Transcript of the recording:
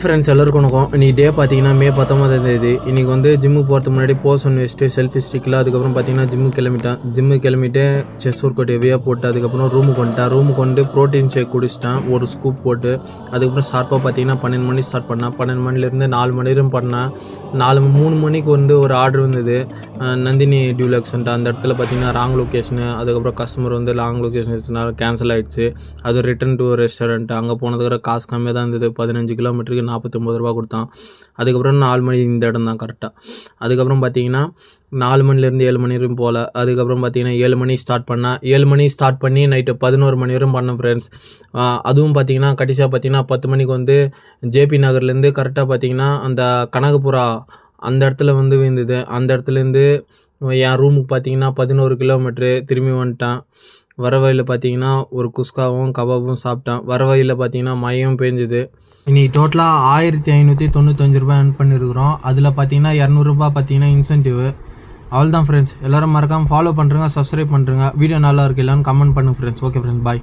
Friends எல்லாருக்கும் வணக்கம். இன்றைக்கி டே பார்த்தீங்கன்னா மே 19 இன்றைக்கி வந்து ஜிம்முக்கு போகிறதுக்கு முன்னாடி போசன் வச்சுட்டு செல்ஃபி ஸ்டிக்கில் அதுக்கப்புறம் பார்த்தீங்கன்னா ஜிம்மு கிளம்பிட்டு செஸ் ஒர்க் அவுட் ஹெவியாக போட்டு அதுக்கப்புறம் ரூமுக்கு வந்து ப்ரோட்டீன் ஷேக் குடிச்சிட்டேன் ஒரு ஸ்கூப் போட்டு. அதுக்கப்புறம் ஷார்ப்பாக பார்த்தீங்கன்னா 12 மணி ஸ்டார்ட் பண்ணேன். 12 மணிலேருந்து 4 மணி வரையும் பண்ணேன். 3 மணிக்கு வந்து ஒரு ஆர்டர் வந்தது நந்தினி டியூலக்ஸ்ன்ட்டு. அந்த இடத்துல பார்த்தீங்கன்னா ராங் லொக்கேஷனு. அதுக்கப்புறம் கஸ்டமர் வந்து லாங் லொக்கேஷன் வச்சதுனால கேன்சல் ஆகிடுச்சு. அது ரிட்டன் டு ரெஸ்டாரண்ட். அங்கே போனதுக்கு காசு கம்மியாக தான் இருந்தது. 15 கிலோமீட்டருக்கு 49 ரூபா கொடுத்தான். அதுக்கப்புறம் 4 மணி இந்த இடம் தான் கரெக்டாக. அதுக்கப்புறம் பார்த்தீங்கன்னா 4 மணிலேருந்து 7 மணி வரையும் போகல. அதுக்கப்புறம் பார்த்தீங்கன்னா 7 மணி ஸ்டார்ட் பண்ணேன். 7 மணி ஸ்டார்ட் பண்ணி நைட்டு 11 மணி வரையும் பண்ணேன் ஃப்ரெண்ட்ஸ். அதுவும் பார்த்தீங்கன்னா கடைசியாக பார்த்தீங்கன்னா 10 மணிக்கு வந்து ஜேபி நகர்லேருந்து கரெக்டாக பார்த்தீங்கன்னா அந்த கனகபுரா அந்த இடத்துல வந்து விழுந்தது. அந்த இடத்துலேருந்து என் ரூமுக்கு பார்த்தீங்கன்னா 11 கிலோமீட்ரு திரும்பி வந்துட்டேன். வர வழியில் பார்த்தீங்கன்னா ஒரு குஸ்காவும் கபாபும் சாப்பிட்டேன். வர வழியில் பார்த்தீங்கன்னா மழையும் பேஞ்சுது. இன்றைக்கி டோட்டலாக 1595 ரூபாய் ஏர்ன் பண்ணியிருக்கிறோம். அதில் பார்த்தீங்கன்னா 200 ரூபாய் பார்த்தீங்கன்னா இன்சென்டிவ். அவ்வளோதான் ஃப்ரெண்ட்ஸ். எல்லோரும் மறக்காமல் ஃபாலோ பண்ணுறேங்க, சப்ஸ்கிரைப் பண்ணுறேங்க. வீடியோ நல்லா இருக்கு இல்லைன்னு கமெண்ட் பண்ணுங்கள் ஃப்ரெண்ட்ஸ். ஓகே ஃப்ரெண்ட்ஸ், பாய்.